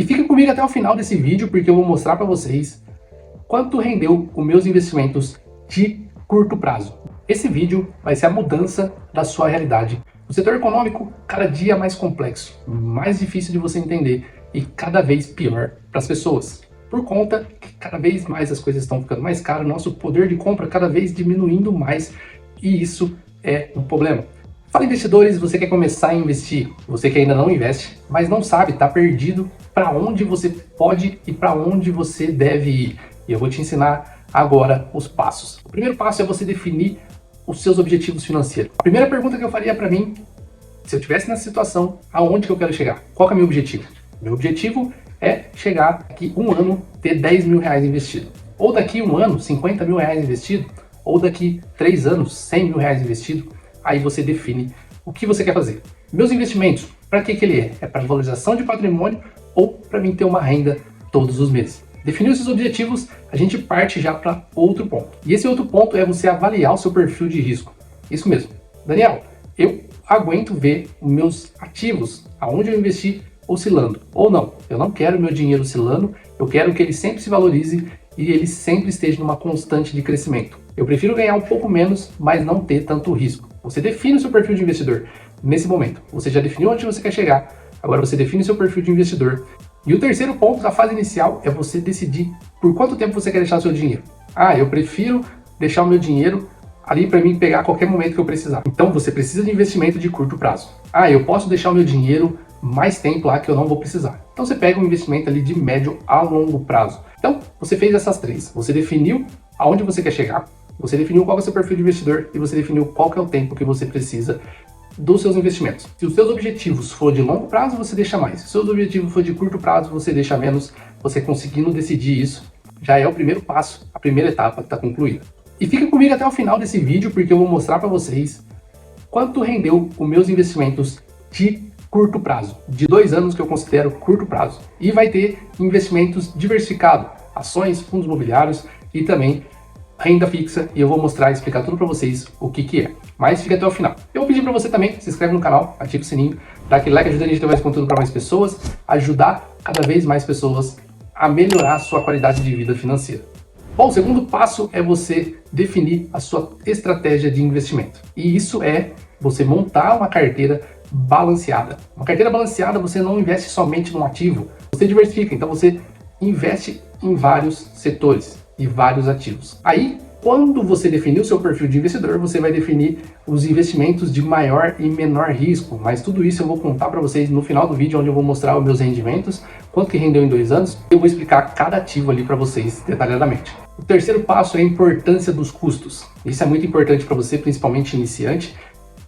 E fica comigo até o final desse vídeo, porque eu vou mostrar para vocês quanto rendeu os meus investimentos de curto prazo. Esse vídeo vai ser a mudança da sua realidade. O setor econômico, cada dia mais complexo, mais difícil de você entender e cada vez pior para as pessoas. Por conta que cada vez mais as coisas estão ficando mais caras, nosso poder de compra cada vez diminuindo mais, e isso é um problema. Fala, investidores, você quer começar a investir, você que ainda não investe, mas não sabe, está perdido para onde você pode e para onde você deve ir. E eu vou te ensinar agora os passos. O primeiro passo é você definir os seus objetivos financeiros. A primeira pergunta que eu faria para mim, se eu estivesse nessa situação, aonde que eu quero chegar? Qual que é o meu objetivo? Meu objetivo é chegar daqui um ano, ter 10 mil reais investido. Ou daqui um ano, 50 mil reais investido. Ou daqui 3 anos, 100 mil reais investido. Aí você define o que você quer fazer. Meus investimentos, para que ele é? É para valorização de patrimônio ou para mim ter uma renda todos os meses? Definiu esses objetivos, a gente parte já para outro ponto. E esse outro ponto é você avaliar o seu perfil de risco. Isso mesmo. Daniel, eu aguento ver os meus ativos, aonde eu investi, oscilando. Ou não, eu não quero meu dinheiro oscilando, eu quero que ele sempre se valorize e ele sempre esteja numa constante de crescimento. Eu prefiro ganhar um pouco menos, mas não ter tanto risco. Você define o seu perfil de investidor nesse momento. Você já definiu onde você quer chegar, agora você define o seu perfil de investidor. E o terceiro ponto da fase inicial é você decidir por quanto tempo você quer deixar o seu dinheiro. Ah, eu prefiro deixar o meu dinheiro ali para mim pegar a qualquer momento que eu precisar. Então você precisa de investimento de curto prazo. Ah, eu posso deixar o meu dinheiro mais tempo lá que eu não vou precisar. Então você pega um investimento ali de médio a longo prazo. Então você fez essas três. Você definiu aonde você quer chegar, você definiu qual é o seu perfil de investidor e você definiu qual que é o tempo que você precisa dos seus investimentos. Se os seus objetivos for de longo prazo, você deixa mais. Se os seus objetivos for de curto prazo, você deixa menos. Você conseguindo decidir isso, já é o primeiro passo, a primeira etapa que está concluída. E fica comigo até o final desse vídeo, porque eu vou mostrar para vocês quanto rendeu os meus investimentos de curto prazo, de 2 anos que eu considero curto prazo. E vai ter investimentos diversificados, ações, fundos imobiliários e também renda fixa, e eu vou mostrar e explicar tudo para vocês o que é. Mas fica até o final. Eu vou pedir para você também, se inscreve no canal, ativa o sininho, dá aquele like, ajuda a gente a ter mais conteúdo para mais pessoas, ajudar cada vez mais pessoas a melhorar a sua qualidade de vida financeira. Bom, o segundo passo é você definir a sua estratégia de investimento. E isso é você montar uma carteira balanceada. Uma carteira balanceada, você não investe somente num ativo, você diversifica, então você investe em vários setores e vários ativos. Aí, quando você definir o seu perfil de investidor, você vai definir os investimentos de maior e menor risco, mas tudo isso eu vou contar para vocês no final do vídeo, onde eu vou mostrar os meus rendimentos, quanto que rendeu em 2 anos, eu vou explicar cada ativo ali para vocês detalhadamente. O terceiro passo é a importância dos custos. Isso é muito importante para você, principalmente iniciante.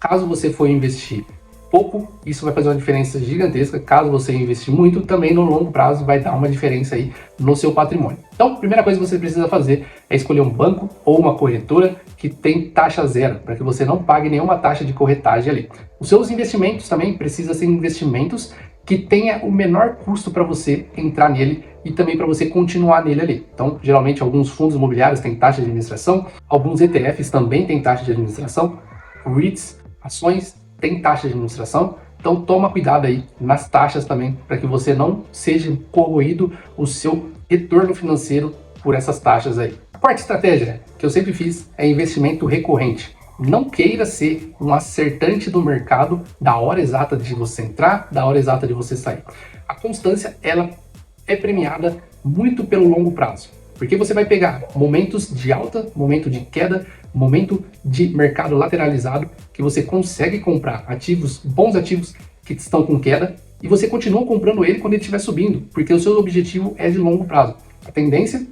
Caso você for investir pouco, isso vai fazer uma diferença gigantesca. Caso você investir muito, também no longo prazo vai dar uma diferença aí no seu patrimônio. Então, a primeira coisa que você precisa fazer é escolher um banco ou uma corretora que tem taxa zero, para que você não pague nenhuma taxa de corretagem ali. Os seus investimentos também precisam ser investimentos que tenha o menor custo para você entrar nele e também para você continuar nele ali. Então, geralmente, alguns fundos imobiliários têm taxa de administração, alguns ETFs também têm taxa de administração, REITs, ações, tem taxa de administração, então toma cuidado aí nas taxas também, para que você não seja corroído o seu retorno financeiro por essas taxas aí. A quarta estratégia que eu sempre fiz é investimento recorrente. Não queira ser um acertante do mercado da hora exata de você entrar, da hora exata de você sair. A constância, ela é premiada muito pelo longo prazo, porque você vai pegar momentos de alta, momento de queda, momento de mercado lateralizado, que você consegue comprar ativos, bons ativos que estão com queda, e você continua comprando ele quando ele estiver subindo, porque o seu objetivo é de longo prazo. A tendência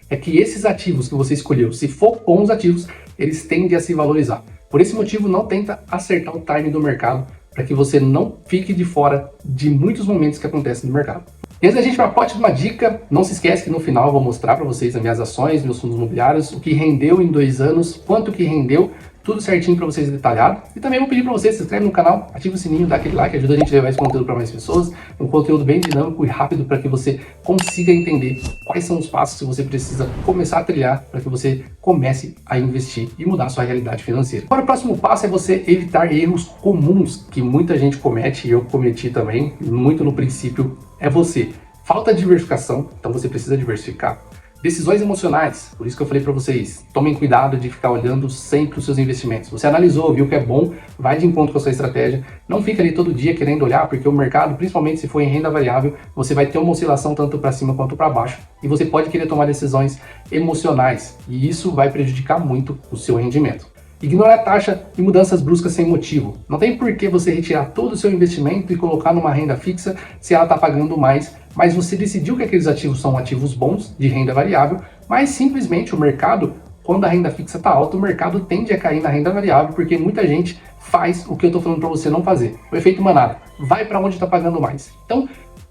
é que esses ativos que você escolheu, se for bons ativos, eles tendem a se valorizar. Por esse motivo, não tenta acertar o timing do mercado, para que você não fique de fora de muitos momentos que acontecem no mercado. E antes da gente partir de uma dica, não se esquece que no final eu vou mostrar para vocês as minhas ações, meus fundos imobiliários, o que rendeu em 2 anos, quanto que rendeu, tudo certinho para vocês detalhado. E também vou pedir para você se inscreve no canal, ativa o sininho, dá aquele like, ajuda a gente a levar esse conteúdo para mais pessoas. Um conteúdo bem dinâmico e rápido para que você consiga entender quais são os passos que você precisa começar a trilhar para que você comece a investir e mudar a sua realidade financeira. Agora o próximo passo é você evitar erros comuns que muita gente comete, e eu cometi também, muito no princípio, é você. Falta de diversificação, então você precisa diversificar. Decisões emocionais, por isso que eu falei para vocês, tomem cuidado de ficar olhando sempre os seus investimentos. Você analisou, viu que é bom, vai de encontro com a sua estratégia, não fica ali todo dia querendo olhar, porque o mercado, principalmente se for em renda variável, você vai ter uma oscilação tanto para cima quanto para baixo, e você pode querer tomar decisões emocionais, e isso vai prejudicar muito o seu rendimento. Ignorar a taxa e mudanças bruscas sem motivo. Não tem por que você retirar todo o seu investimento e colocar numa renda fixa se ela está pagando mais, mas você decidiu que aqueles ativos são ativos bons, de renda variável, mas simplesmente o mercado, quando a renda fixa está alta, o mercado tende a cair na renda variável, porque muita gente faz o que eu estou falando para você não fazer. O efeito manada, vai para onde está pagando mais. Então,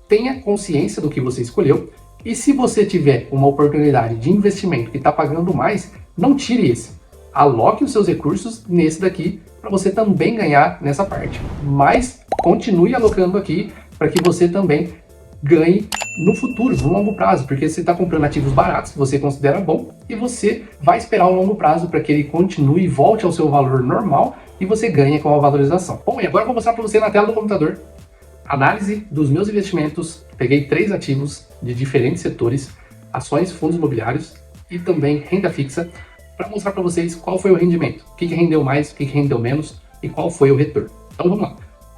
tenha consciência do que você escolheu, e se você tiver uma oportunidade de investimento que está pagando mais, não tire esse. Aloque os seus recursos nesse daqui para você também ganhar nessa parte. Mas continue alocando aqui para que você também ganhe no futuro, no longo prazo, porque você está comprando ativos baratos, que você considera bom, e você vai esperar um longo prazo para que ele continue e volte ao seu valor normal e você ganhe com a valorização. Bom, e agora eu vou mostrar para você na tela do computador análise dos meus investimentos. Peguei 3 ativos de diferentes setores, ações, fundos imobiliários e também renda fixa, para mostrar para vocês qual foi o rendimento, o que rendeu mais, o que rendeu menos e qual foi o retorno. Então vamos lá.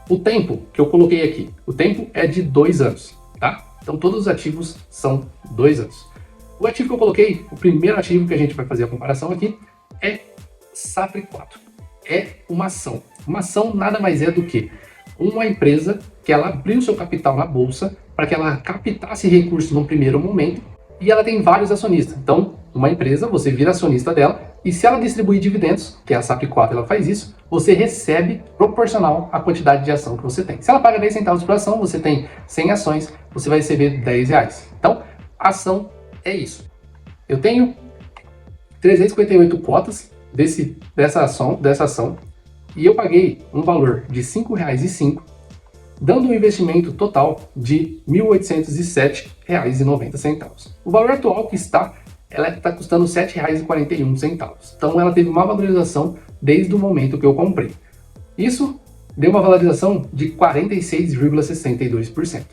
O tempo que eu coloquei aqui, o tempo é de 2 anos, tá? Então todos os ativos são 2 anos. O ativo que eu coloquei, o primeiro ativo que a gente vai fazer a comparação aqui, é SAFRE 4. É uma ação. Uma ação nada mais é do que uma empresa que ela abriu seu capital na bolsa para que ela captasse recursos no primeiro momento, e ela tem vários acionistas. Então, uma empresa, você vira acionista dela, e se ela distribuir dividendos, que é a SAFRE 4 ela faz isso, você recebe proporcional à quantidade de ação que você tem. Se ela paga 10 centavos por ação, você tem 100 ações, você vai receber 10 reais. Então, a ação é isso. Eu tenho 358 cotas dessa ação, e eu paguei um valor de R$ 5,05, dando um investimento total de R$ 1.807,90. O valor atual que ela está custando R$ 7,41. Então ela teve uma valorização desde o momento que eu comprei. Isso deu uma valorização de 46,62%.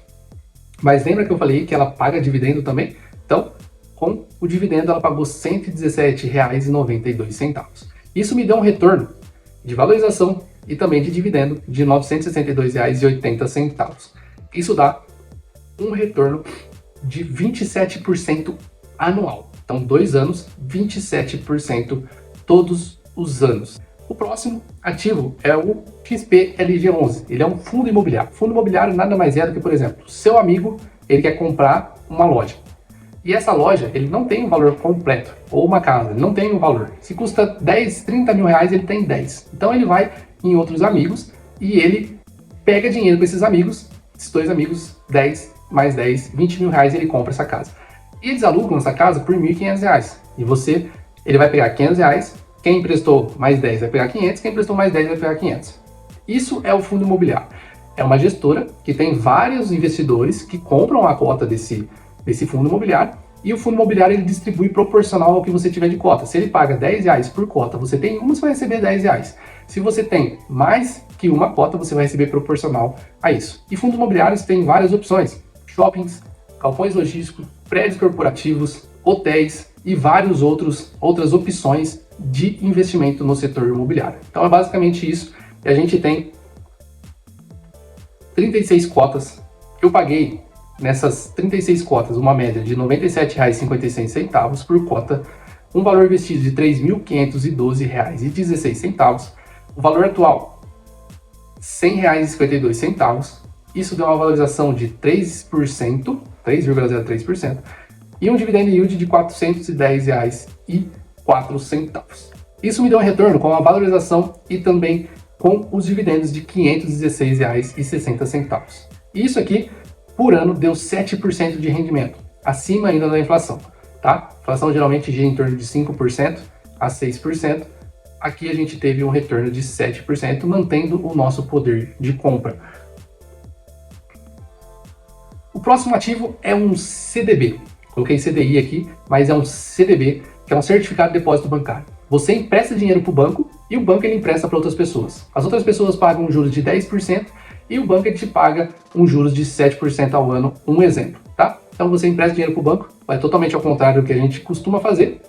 Mas lembra que eu falei que ela paga dividendo também? Então, com o dividendo ela pagou R$ 117,92. Isso me deu um retorno de valorização e também de dividendo de R$ 962,80. Isso dá um retorno de 27% anual. Então, 2 anos, 27% todos os anos. O próximo ativo é o XPLG11. Ele é um fundo imobiliário. Fundo imobiliário nada mais é do que, por exemplo, seu amigo ele quer comprar uma loja. E essa loja, ele não tem um valor completo, ou uma casa, ele não tem um valor. Se custa 10, 30 mil reais, ele tem 10. Então ele vai em outros amigos e ele pega dinheiro com esses amigos, esses 2 amigos, 10 mais 10, 20 mil reais, ele compra essa casa. E eles alugam essa casa por R$ 1.500. E ele vai pegar R$ 500, quem emprestou mais 10 vai pegar 500, quem emprestou mais 10 vai pegar 500. Isso é o fundo imobiliário. É uma gestora que tem vários investidores que compram a cota desse fundo imobiliário, e o fundo imobiliário ele distribui proporcional ao que você tiver de cota. Se ele paga R$10 por cota, você tem uma, você vai receber R$10. Se você tem mais que uma cota, você vai receber proporcional a isso. E fundos imobiliários tem várias opções: shoppings, galpões logísticos, prédios corporativos, hotéis e várias outras opções de investimento no setor imobiliário. Então é basicamente isso. E a gente tem 36 cotas. Eu paguei nessas 36 cotas uma média de R$ 97,56 por cota, um valor investido de R$ 3.512,16. O valor atual, R$ 100,52. Isso deu uma valorização de 3%, 3,03%, e um dividend yield de R$ 410,04. Isso me deu um retorno com a valorização e também com os dividendos de R$ 516,60. Isso aqui, por ano, deu 7% de rendimento, acima ainda da inflação, tá? A inflação geralmente gira em torno de 5% a 6%, aqui a gente teve um retorno de 7%, mantendo o nosso poder de compra. O próximo ativo é um CDB. Coloquei CDI aqui, mas é um CDB, que é um certificado de depósito bancário. Você empresta dinheiro para o banco e o banco ele empresta para outras pessoas. As outras pessoas pagam um juros de 10% e o banco ele te paga um juros de 7% ao ano, um exemplo, tá? Então você empresta dinheiro para o banco, vai totalmente ao contrário do que a gente costuma fazer,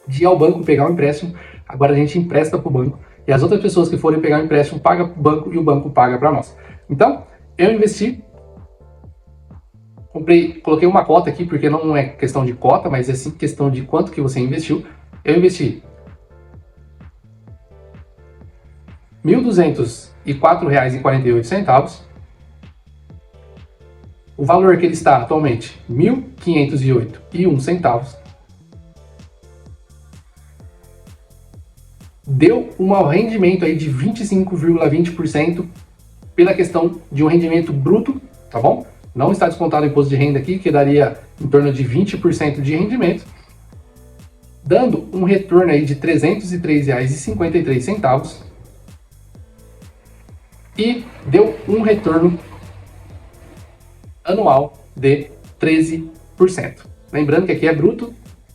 de ir ao banco pegar um empréstimo. Agora a gente empresta para o banco e as outras pessoas que forem pegar o empréstimo pagam para o banco e o banco paga para nós. Então, eu investi, coloquei uma cota aqui porque não é questão de cota, mas é sim questão de quanto que você investiu. Eu investi R$ 1.204,48. O valor que ele está atualmente, R$ 1.508,01. Deu um rendimento aí de 25,20% pela questão de um rendimento bruto, tá bom? Não está descontado o imposto de renda aqui, que daria em torno de 20% de rendimento, dando um retorno aí de R$ 303,53 e deu um retorno anual de 13%. Lembrando que aqui é bruto,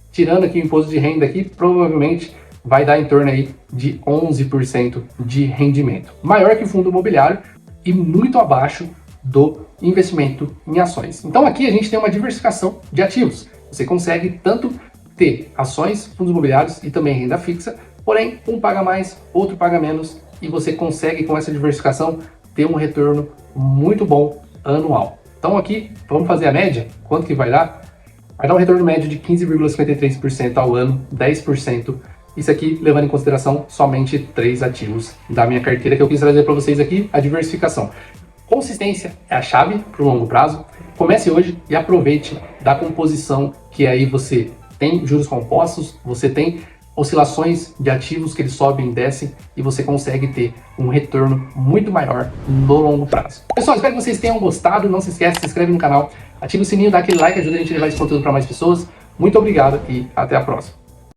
tirando aqui o imposto de renda aqui, provavelmente vai dar em torno aí de 11% de rendimento. Maior que o fundo imobiliário e muito abaixo do investimento em ações. Então aqui a gente tem uma diversificação de ativos. Você consegue tanto ter ações, fundos imobiliários e também renda fixa, porém um paga mais, outro paga menos e você consegue com essa diversificação ter um retorno muito bom anual. Então aqui, vamos fazer a média, quanto que vai dar? Vai dar um retorno médio de 15,53% ao ano, 10%. Isso aqui levando em consideração somente 3 ativos da minha carteira que eu quis trazer para vocês aqui, a diversificação. Consistência é a chave para o longo prazo. Comece hoje e aproveite da composição que aí você tem juros compostos, você tem oscilações de ativos que eles sobem e descem e você consegue ter um retorno muito maior no longo prazo. Pessoal, espero que vocês tenham gostado. Não se esqueça, se inscreve no canal, ativa o sininho, dá aquele like, ajuda a gente a levar esse conteúdo para mais pessoas. Muito obrigado e até a próxima.